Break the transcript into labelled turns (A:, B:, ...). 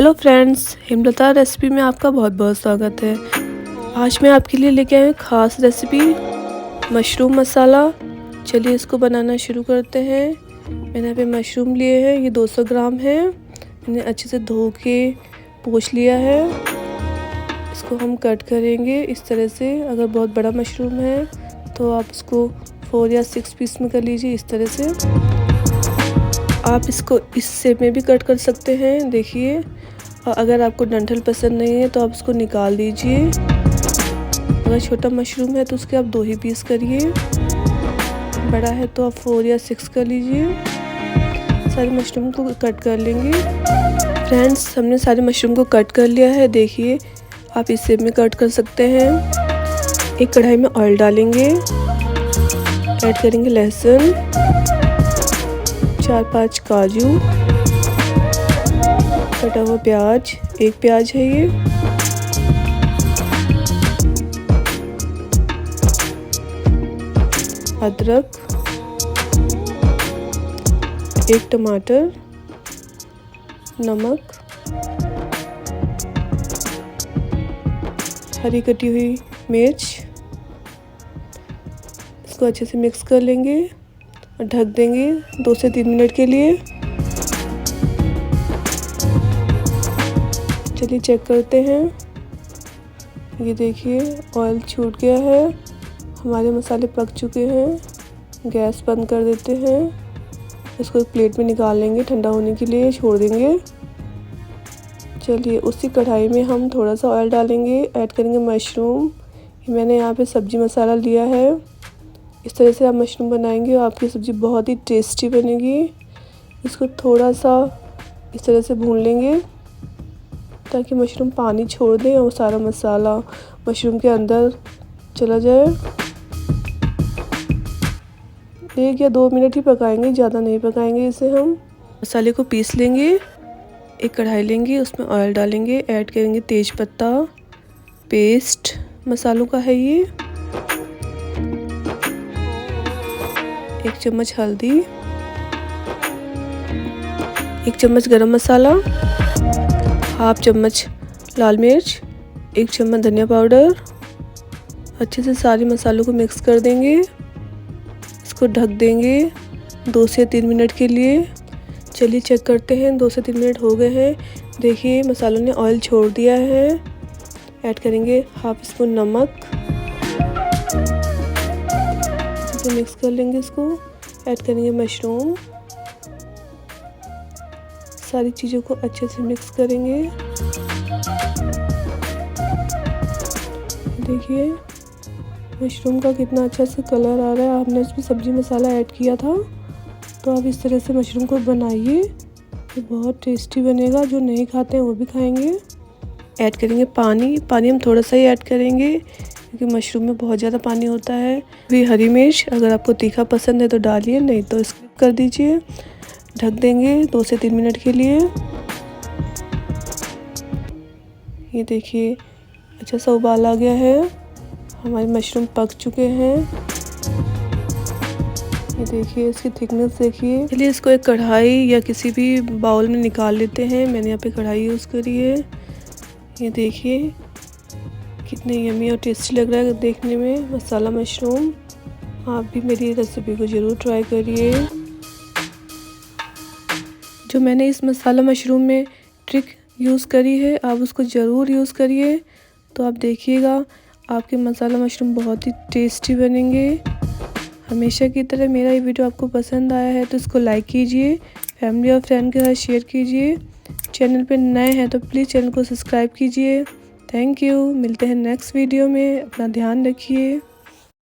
A: Hello friends, Himlata recipe में आपका बहुत बहुत स्वागत है। आज मैं आपके लिए लेके आई हूँ ख़ास रेसिपी मशरूम मसाला। चलिए इसको बनाना शुरू करते हैं। मैंने यहाँ पे मशरूम लिए हैं, ये 200 ग्राम है। मैंने अच्छे से धो के पोंछ लिया है। इसको हम कट करेंगे इस तरह से। अगर बहुत बड़ा मशरूम है तो आप इसको 4 या 6 पीस में कर लीजिए इस तरह से। आप इसको इस शेप में भी कट कर सकते हैं, देखिए। और अगर आपको डंठल पसंद नहीं है तो आप इसको निकाल दीजिए। अगर छोटा मशरूम है तो उसके आप 2 ही पीस करिए, बड़ा है तो आप 4 या 6 कर लीजिए। सारे मशरूम को कट कर लेंगे। फ्रेंड्स, हमने सारे मशरूम को कट कर लिया है, देखिए। आप इस शेप में कट कर सकते हैं। एक कढ़ाई में ऑयल डालेंगे, ऐड करेंगे लहसुन, 4-5 काजू, कटा हुआ प्याज, 1 प्याज है ये, अदरक, 1 टमाटर, नमक, हरी कटी हुई मिर्च। इसको अच्छे से मिक्स कर लेंगे और ढक देंगे 2 से 3 मिनट के लिए। चलिए चेक करते हैं। ये देखिए ऑयल छूट गया है, हमारे मसाले पक चुके हैं। गैस बंद कर देते हैं। इसको एक प्लेट में निकाल लेंगे, ठंडा होने के लिए छोड़ देंगे। चलिए उसी कढ़ाई में हम थोड़ा सा ऑयल डालेंगे, ऐड करेंगे मशरूम। मैंने यहाँ पे सब्जी मसाला लिया है। इस तरह से आप मशरूम बनाएंगे और आपकी सब्ज़ी बहुत ही टेस्टी बनेगी। इसको थोड़ा सा इस तरह से भून लेंगे ताकि मशरूम पानी छोड़ दें और सारा मसाला मशरूम के अंदर चला जाए। 1 या 2 मिनट ही पकाएंगे, ज़्यादा नहीं पकाएंगे इसे। हम मसाले को पीस लेंगे। एक कढ़ाई लेंगे, उसमें ऑयल डालेंगे, ऐड करेंगे तेज पत्ता, पेस्ट मसालों का है ये, 1 चम्मच हल्दी, 1 चम्मच गरम मसाला, हाफ चम्मच लाल मिर्च, 1 चम्मच धनिया पाउडर। अच्छे से सारे मसालों को मिक्स कर देंगे। इसको ढक देंगे 2 से 3 मिनट के लिए। चलिए चेक करते हैं, 2 से 3 मिनट हो गए हैं। देखिए मसालों ने ऑयल छोड़ दिया है। ऐड करेंगे हाफ स्पून नमक, इसे मिक्स कर लेंगे। इसको ऐड करेंगे मशरूम, सारी चीज़ों को अच्छे से मिक्स करेंगे। देखिए मशरूम का कितना अच्छा सा कलर आ रहा है। आपने इसमें सब्जी मसाला ऐड किया था, तो आप इस तरह से मशरूम को बनाइए, ये बहुत टेस्टी बनेगा। जो नहीं खाते हैं वो भी खाएंगे। ऐड करेंगे पानी हम थोड़ा सा ही ऐड करेंगे क्योंकि मशरूम में बहुत ज़्यादा पानी होता है। भी हरी मिर्च, अगर आपको तीखा पसंद है तो डालिए, नहीं तो स्किप कर दीजिए। ढक देंगे 2 से 3 मिनट के लिए। ये देखिए अच्छा सा उबाल आ गया है, हमारे मशरूम पक चुके हैं। ये देखिए इसकी थिकनेस देखिए। चलिए इसको एक कढ़ाई या किसी भी बाउल में निकाल लेते हैं। मैंने यहाँ पे कढ़ाई यूज़ करी है। ये देखिए कितने यमी और टेस्टी लग रहा है देखने में मसाला मशरूम। आप भी मेरी रेसिपी को ज़रूर ट्राई करिए। जो मैंने इस मसाला मशरूम में ट्रिक यूज़ करी है, आप उसको ज़रूर यूज़ करिए, तो आप देखिएगा आपके मसाला मशरूम बहुत ही टेस्टी बनेंगे। हमेशा की तरह मेरा ये वीडियो आपको पसंद आया है तो इसको लाइक कीजिए, फैमिली और फ्रेंड के साथ शेयर कीजिए। चैनल पे नए हैं तो प्लीज़ चैनल को सब्सक्राइब कीजिए। Thank you. मिलते हैं नेक्स्ट वीडियो में। अपना ध्यान रखिए।